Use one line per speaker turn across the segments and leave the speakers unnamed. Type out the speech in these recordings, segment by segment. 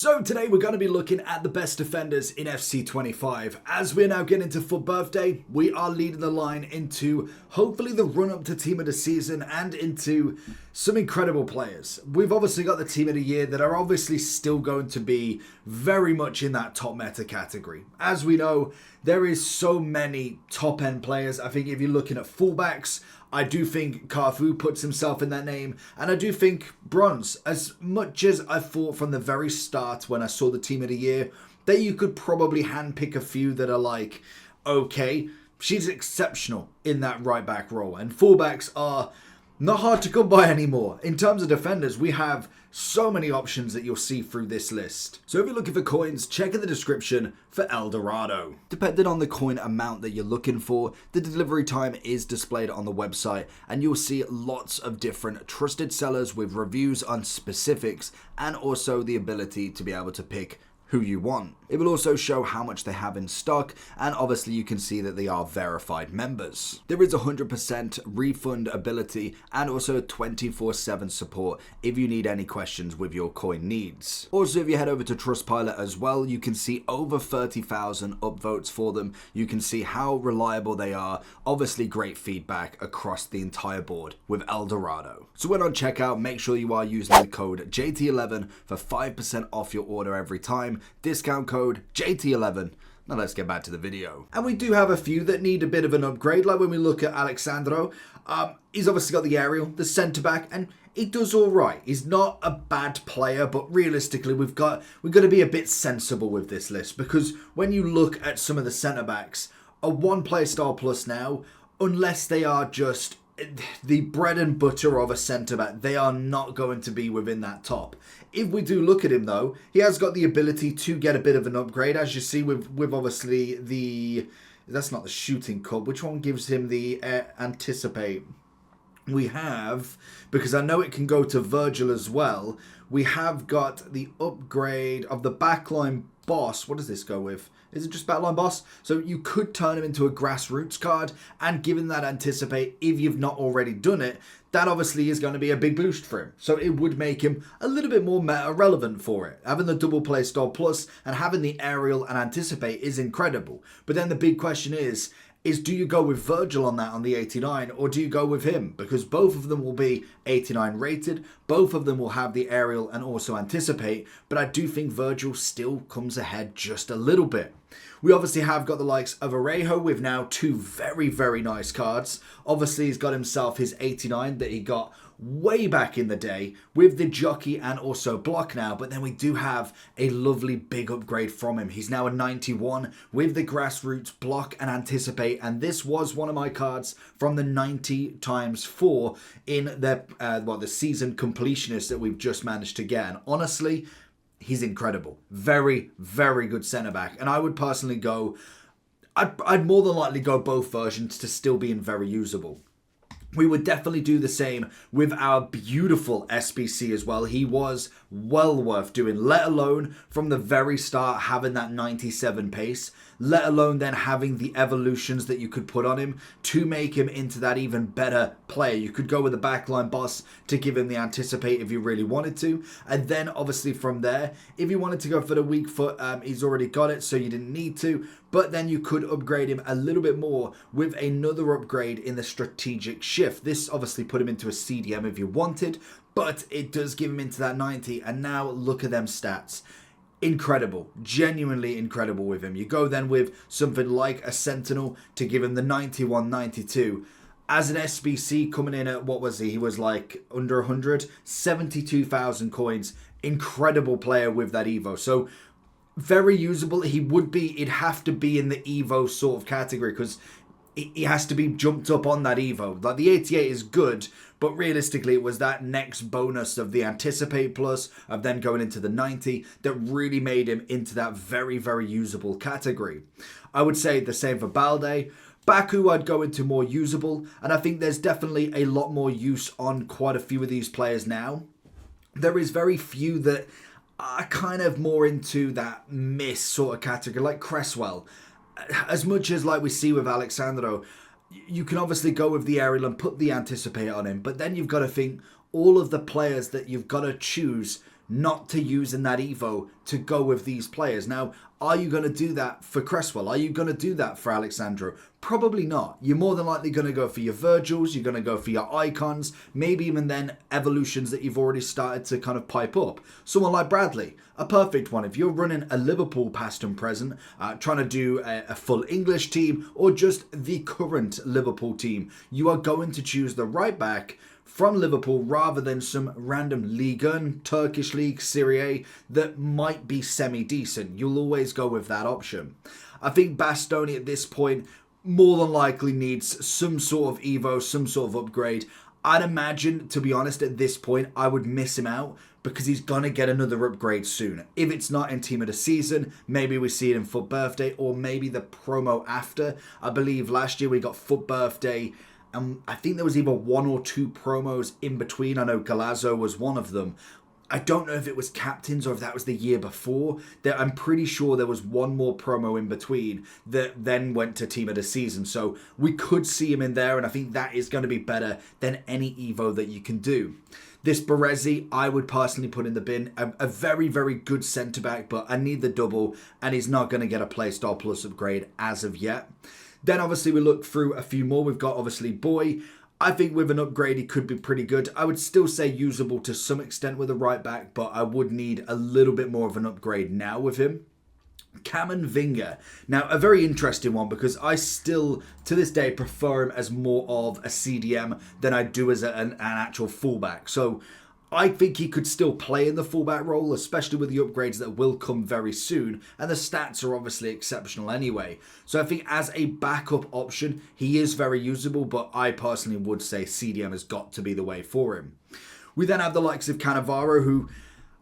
So today we're going to be looking at the best defenders in FC25. As we're now getting into FUT Birthday, we are leading the line into hopefully the run up to Team of the Season and into some incredible players. We've obviously got the Team of the Year that are obviously still going to be very much in that top meta category. As we know, there is so many top end players. I think if you're looking at fullbacks, I do think Carfu puts himself in that name, and I do think Bronze, as much as I thought from the very start when I saw the Team of the Year, that you could probably handpick a few that are like, okay, she's exceptional in that right back role, and fullbacks are not hard to come by anymore. In terms of defenders, we have so many options that you'll see through this list. So if you're looking for coins, check in the description for El Dorado. Depending on the coin amount that you're looking for, the delivery time is displayed on the website, and you'll see lots of different trusted sellers with reviews on specifics and also the ability to be able to pick who you want. It will also show how much they have in stock, and obviously you can see that they are verified members. There is 100% refund ability and also 24/7 support if you need any questions with your coin needs. Also, if you head over to Trustpilot as well, you can see over 30,000 upvotes for them. You can see how reliable they are. Obviously great feedback across the entire board with El Dorado. So when on checkout, make sure you are using the code JT11 for 5% off your order every time. Discount code JT11. Now let's get back to the video. And we do have a few that need a bit of an upgrade, like when we look at Alexandro. He's obviously got the aerial, the centre back, and he does all right. He's not a bad player, but realistically, we've got to be a bit sensible with this list, because when you look at some of the centre backs, a one player star plus now, unless they are just the bread and butter of a centre-back, they are not going to be within that top. If we do look at him though, he has got the ability to get a bit of an upgrade, as you see with obviously the, that's not the shooting cup, which one gives him the anticipate? We have, because I know it can go to Virgil as well, we have got the upgrade of the backline boss. What does this go with? Is it just backline boss? So you could turn him into a grassroots card, and given that anticipate, if you've not already done it, that obviously is going to be a big boost for him. So it would make him a little bit more meta relevant for it. Having the double play star plus and having the aerial and anticipate is incredible. But then the big question is do you go with Virgil on that on the 89, or do you go with him? Because both of them will be 89 rated, both of them will have the aerial and also anticipate, but I do think Virgil still comes ahead just a little bit. We obviously have got the likes of Arejo with now two very, very nice cards. Obviously he's got himself his 89 that he got way back in the day with the jockey and also block now, but then we do have a lovely big upgrade from him. He's now a 91 with the grassroots block and anticipate, and this was one of my cards from the 90x4 in the season completionist that we've just managed to get. And honestly, he's incredible. Very, very good centre back, and I would personally go, I'd more than likely go both versions to still being very usable. We would definitely do the same with our beautiful SBC as well. He was well worth doing, let alone from the very start having that 97 pace, let alone then having the evolutions that you could put on him to make him into that even better player. You could go with the backline boss to give him the anticipate if you really wanted to. And then obviously from there, if you wanted to go for the weak foot, he's already got it, so you didn't need to. But then you could upgrade him a little bit more with another upgrade in the strategic shift. This obviously put him into a CDM if you wanted, but it does give him into that 90. And now look at them stats. Incredible, genuinely incredible with him. You go then with something like a Sentinel to give him the 91, 92. As an SBC coming in at, what was he? He was like under 100, 72,000 coins. Incredible player with that Evo. So very usable. He would be, it'd have to be in the Evo sort of category, because he has to be jumped up on that Evo. Like the 88 is good, but realistically it was that next bonus of the anticipate plus of then going into the 90 that really made him into that very, very usable category. I would say the same for Balde. Baku I'd go into more usable, and I think there's definitely a lot more use on quite a few of these players now. There is very few that are kind of more into that miss sort of category, like Cresswell. As much as like we see with Alexandro, you can obviously go with the aerial and put the anticipate on him, but then you've got to think all of the players that you've got to choose not to use in that Evo to go with these players. Now, are you going to do that for Cresswell? Are you going to do that for Alexandro? Probably not. You're more than likely going to go for your Virgils, you're going to go for your icons, maybe even then evolutions that you've already started to kind of pipe up. Someone like Bradley, a perfect one. If you're running a Liverpool past and present, trying to do a full English team or just the current Liverpool team, you are going to choose the right back from Liverpool rather than some random Ligue 1, Turkish League, Serie A that might be semi-decent. You'll always go with that option. I think Bastoni at this point more than likely needs some sort of Evo, some sort of upgrade. I'd imagine, to be honest, at this point, I would miss him out because he's going to get another upgrade soon. If it's not in Team of the Season, maybe we see it in Foot Birthday or maybe the promo after. I believe last year we got Foot Birthday, and I think there was either 1 or 2 promos in between. I know Galazzo was one of them. I don't know if it was captains or if that was the year before. I'm pretty sure there was one more promo in between that then went to Team of the Season. So we could see him in there, and I think that is going to be better than any Evo that you can do. This Baresi, I would personally put in the bin. A very, very good centre-back, but I need the double, and he's not going to get a Playstyle Plus upgrade as of yet. Then obviously we look through a few more. We've got obviously Boy. I think with an upgrade he could be pretty good. I would still say usable to some extent with a right back, but I would need a little bit more of an upgrade now with him. Camavinga. Now, a very interesting one because I still, to this day, prefer him as more of a CDM than I do as an actual fullback. So I think he could still play in the fullback role, especially with the upgrades that will come very soon. And the stats are obviously exceptional anyway. So I think as a backup option, he is very usable, but I personally would say CDM has got to be the way for him. We then have the likes of Cannavaro, who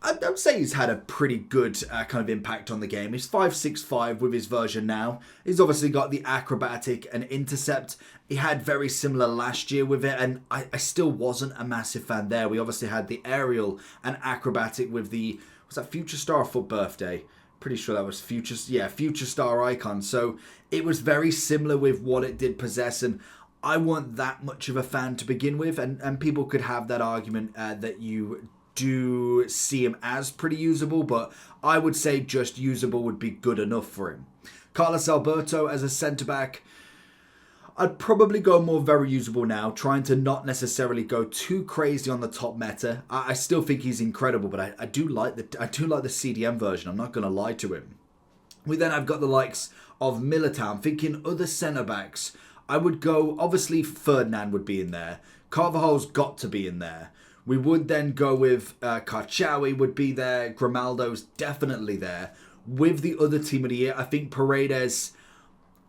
I would say he's had a pretty good kind of impact on the game. He's 5'6" with his version now. He's obviously got the acrobatic and intercept. He had very similar last year with it, and I still wasn't a massive fan there. We obviously had the aerial and acrobatic with the, was that Future Star Foot Birthday? Pretty sure that was Future Star Icon. So it was very similar with what it did possess, and I weren't that much of a fan to begin with, and people could have that argument that you do see him as pretty usable, but I would say just usable would be good enough for him. Carlos Alberto as a centre-back, I'd probably go more very usable now, trying to not necessarily go too crazy on the top meta. I still think he's incredible, but I do like the CDM version. I'm not going to lie to him. We then have got the likes of Militao. I'm thinking other centre-backs. I would go, obviously Ferdinand would be in there. Carvajal's got to be in there. We would then go with Karchawi would be there. Grimaldo's definitely there. With the other team of the year, I think Paredes,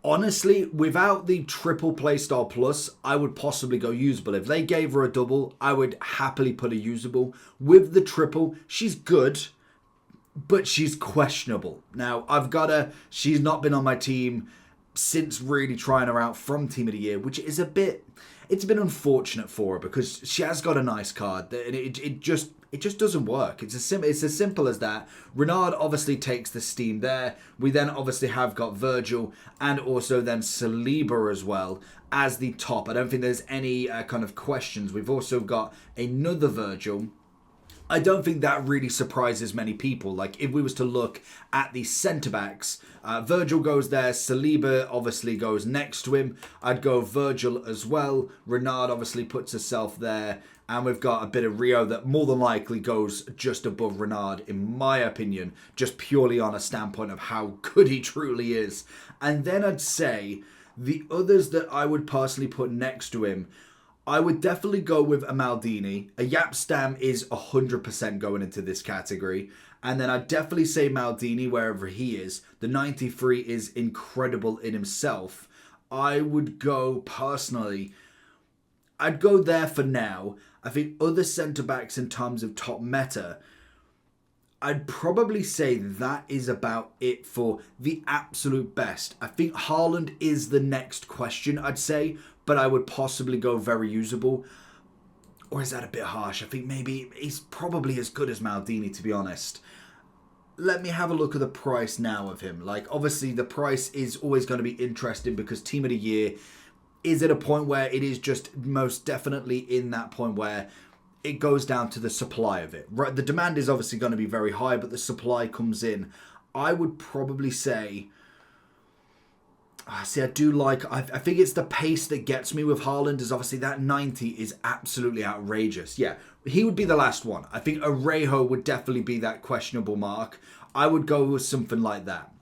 honestly, without the triple playstyle plus, I would possibly go usable. If they gave her a double, I would happily put a usable. With the triple, she's good, but she's questionable. Now, she's not been on my team since really trying her out from team of the year, which is it's been unfortunate for her because she has got a nice card and it just doesn't work. It's as simple as that. Renard obviously takes the steam there. We then obviously have got Virgil and also then Saliba as well as the top. I don't think there's any kind of questions. We've also got another Virgil. I don't think that really surprises many people. Like, if we was to look at the centre-backs, Virgil goes there, Saliba obviously goes next to him. I'd go Virgil as well. Renard obviously puts herself there. And we've got a bit of Rio that more than likely goes just above Renard, in my opinion, just purely on a standpoint of how good he truly is. And then I'd say the others that I would personally put next to him, I would definitely go with a Maldini. A Yapstam is 100% going into this category. And then I'd definitely say Maldini wherever he is. The 93 is incredible in himself. I would go personally, I'd go there for now. I think other centre-backs in terms of top meta, I'd probably say that is about it for the absolute best. I think Haaland is the next question, I'd say, but I would possibly go very usable. Or is that a bit harsh? I think maybe he's probably as good as Maldini, to be honest. Let me have a look at the price now of him. Like, obviously, the price is always going to be interesting because Team of the Year is at a point where it is just most definitely in that point where it goes down to the supply of it. Right, the demand is obviously going to be very high, but the supply comes in. I would probably say, I think it's the pace that gets me with Haaland, is obviously that 90 is absolutely outrageous. Yeah, he would be the last one. I think Arejo would definitely be that questionable mark. I would go with something like that.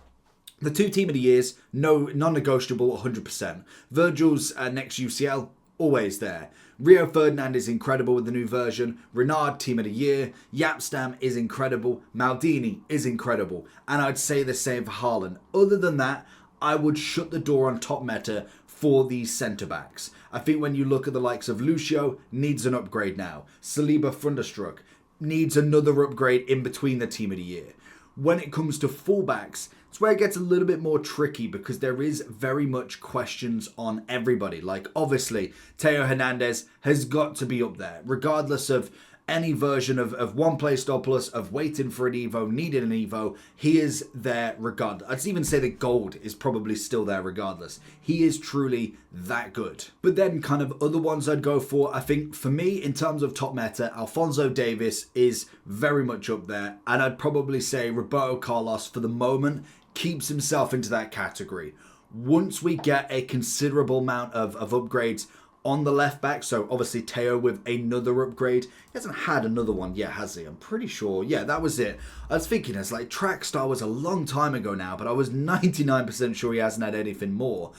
The 2 team of the years, no, non-negotiable, 100%. Virgil's next UCL, always there. Rio Ferdinand is incredible with the new version. Renard, team of the year. Yapstam is incredible. Maldini is incredible. And I'd say the same for Haaland. Other than that, I would shut the door on top meta for these centre-backs. I think when you look at the likes of Lucio, needs an upgrade now. Saliba Thunderstruck needs another upgrade in between the team of the year. When it comes to fullbacks, it's where it gets a little bit more tricky because there is very much questions on everybody. Like, obviously, Teo Hernandez has got to be up there, regardless of any version of one play style plus, of waiting for an Evo, needing an Evo. He is there regardless. I'd even say that gold is probably still there regardless. He is truly that good. But then kind of other ones I'd go for, I think for me, in terms of top meta, Alphonso Davies is very much up there. And I'd probably say Roberto Carlos, for the moment, keeps himself into that category. Once we get a considerable amount of upgrades on the left back, so obviously Teo with another upgrade. He hasn't had another one yet, has he? I'm pretty sure. Yeah, that was it. I was thinking, it's like Trackstar was a long time ago now, but I was 99% sure he hasn't had anything more.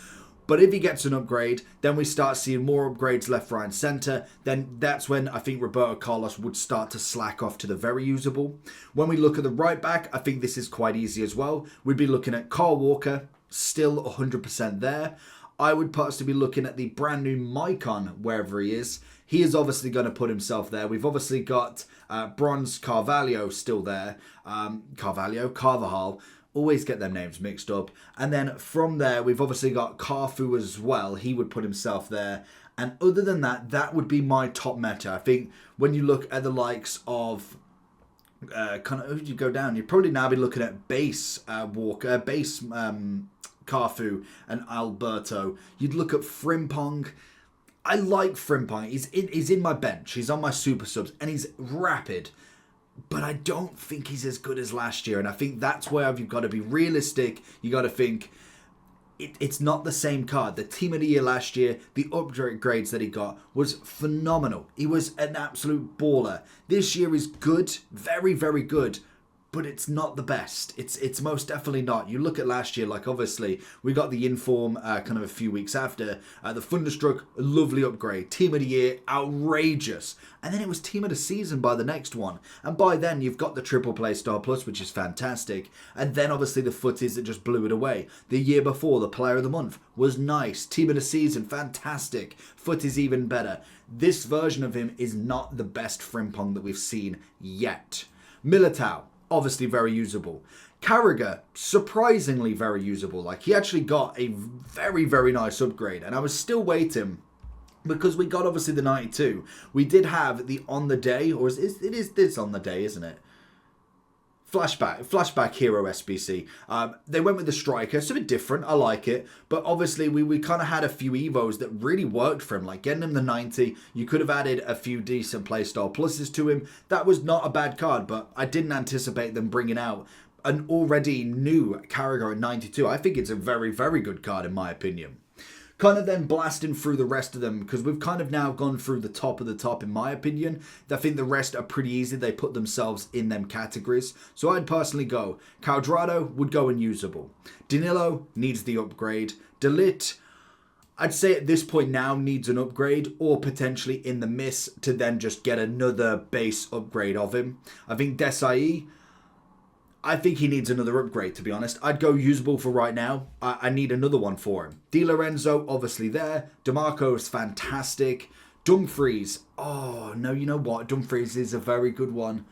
But if he gets an upgrade, then we start seeing more upgrades left, right and centre. Then that's when I think Roberto Carlos would start to slack off to the very usable. When we look at the right back, I think this is quite easy as well. We'd be looking at Kyle Walker, still 100% there. I would possibly be looking at the brand new Maicon, wherever he is. He is obviously going to put himself there. We've obviously got Bronze Carvalho still there. Carvajal. Always get them names mixed up. And then from there, we've obviously got Carfu as well. He would put himself there. And other than that, that would be my top meta. I think when you look at the likes of if you go down, you'd probably now be looking at base Walker, base Carfu and Alberto. You'd look at Frimpong. I like Frimpong. He's in my bench. He's on my super subs and he's rapid. But I don't think he's as good as last year. And I think that's where you've got to be realistic. You got to think it's not the same card. The team of the year last year, the upgrades that he got was phenomenal. He was an absolute baller. This year is good, very, very good. But it's not the best. It's most definitely not. You look at last year, like obviously we got the inform kind of a few weeks after. The Thunderstruck, lovely upgrade. Team of the year, outrageous. And then it was team of the season by the next one. And by then you've got the triple play star plus, which is fantastic. And then obviously the footies that just blew it away. The year before, the player of the month was nice. Team of the season, fantastic. Footies even better. This version of him is not the best Frimpong that we've seen yet. Militao, obviously very usable. Carragher, surprisingly very usable. Like, he actually got a very, very nice upgrade. And I was still waiting because we got obviously the 92. We did have the on the day, or it is this on the day, isn't it? Flashback Hero SBC. They went with the striker. It's a bit different. I like it. But obviously, we kind of had a few Evos that really worked for him. Like getting him the 90. You could have added a few decent playstyle pluses to him. That was not a bad card, but I didn't anticipate them bringing out an already new Carragher at 92. I think it's a very, very good card in my opinion. Kind of then blasting through the rest of them because we've kind of now gone through the top of the top in my opinion. I think the rest are pretty easy. They put themselves in them categories. So I'd personally go. Cuadrado would go unusable. Danilo needs the upgrade. De Ligt, I'd say at this point now needs an upgrade or potentially in the miss to then just get another base upgrade of him. I think Desai, I think he needs another upgrade, to be honest. I'd go usable for right now. I need another one for him. Di Lorenzo, obviously there. DeMarco is fantastic. Dumfries. Oh, no, you know what? Dumfries is a very good one.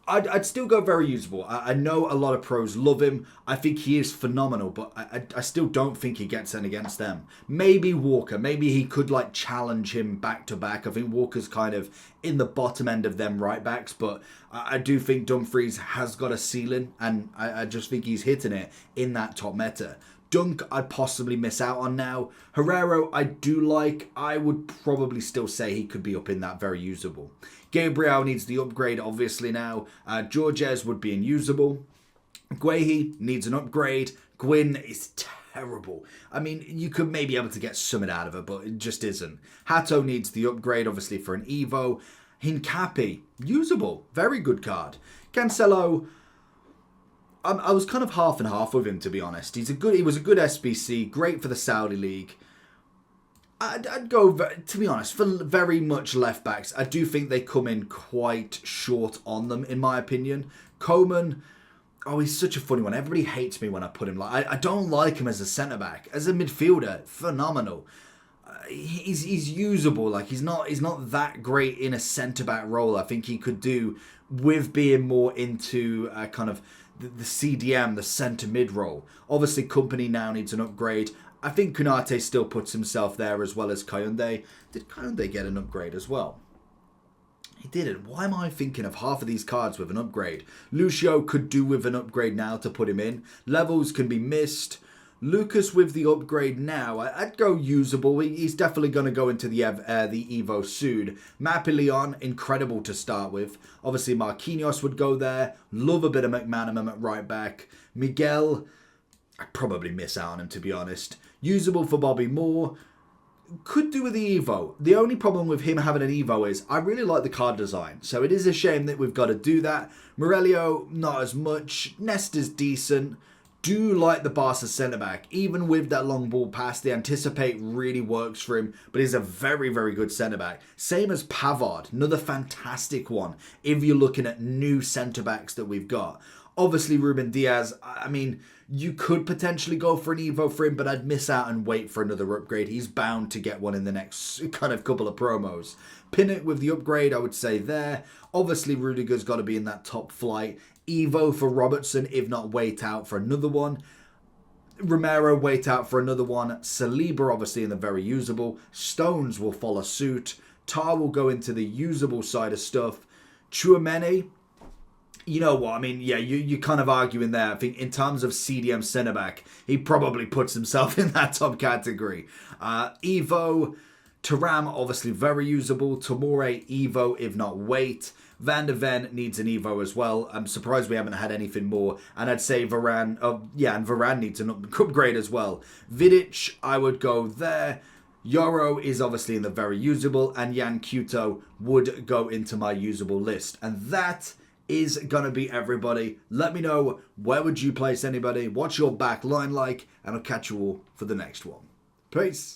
I'd still go very usable. I know a lot of pros love him. I think he is phenomenal, but I still don't think he gets in against them. Maybe Walker. Maybe he could like challenge him back to back. I think Walker's kind of in the bottom end of them right backs, but I do think Dumfries has got a ceiling, and I just think he's hitting it in that top meta. Dunk, I'd possibly miss out on now. Herrero, I do like. I would probably still say he could be up in that very usable. Gabriel needs the upgrade, obviously, now. Georges would be unusable. Guehi needs an upgrade. Gwyn is terrible. I mean, you could maybe be able to get something out of it, but it just isn't. Hato needs the upgrade, obviously, for an Evo. Hincapi, usable. Very good card. Cancelo, I was kind of half and half with him, to be honest. He was a good SBC, great for the Saudi League. I'd go, to be honest, for very much left backs. I do think they come in quite short on them, in my opinion. Coman, oh, he's such a funny one. Everybody hates me when I put him. I don't like him as a centre back. As a midfielder, phenomenal. He's usable. Like he's not that great in a centre back role. I think he could do with being more into kind of the CDM, the centre mid role. Obviously, Company now needs an upgrade. I think Konate still puts himself there as well as Kayunde. Did Kayunde get an upgrade as well? He didn't. Why am I thinking of half of these cards with an upgrade? Lucio could do with an upgrade now to put him in. Levels can be missed. Lucas with the upgrade now, I'd go usable. He's definitely going to go into the Evo soon. Mapilleon, incredible to start with. Obviously, Marquinhos would go there. Love a bit of McManaman at right back. Miguel, I'd probably miss out on him, to be honest. Usable for Bobby Moore. Could do with the Evo. The only problem with him having an Evo is I really like the card design. So it is a shame that we've got to do that. Morelio, not as much. Nesta's decent. Do like the Barca centre-back. Even with that long ball pass, the anticipate really works for him. But he's a very, very good centre-back. Same as Pavard. Another fantastic one. If you're looking at new centre-backs that we've got. Obviously, Ruben Diaz, I mean, you could potentially go for an Evo for him, but I'd miss out and wait for another upgrade. He's bound to get one in the next kind of couple of promos. Pinnock with the upgrade, I would say there. Obviously, Rudiger's got to be in that top flight. Evo for Robertson, if not wait out for another one. Romero, wait out for another one. Saliba, obviously, in the very usable. Stones will follow suit. Tar will go into the usable side of stuff. Chouameni, you know what, I mean, yeah, you're kind of arguing there. I think in terms of CDM centre-back, he probably puts himself in that top category. Evo, Thuram, obviously very usable. Tomore, Evo, if not wait. Van de Ven needs an Evo as well. I'm surprised we haven't had anything more. And I'd say Varane, and Varane needs an upgrade as well. Vidic, I would go there. Yoro is obviously in the very usable. And Yan Kuto would go into my usable list. And that is going to be everybody. Let me know, where would you place anybody? What's your back line like? And I'll catch you all for the next one. Peace.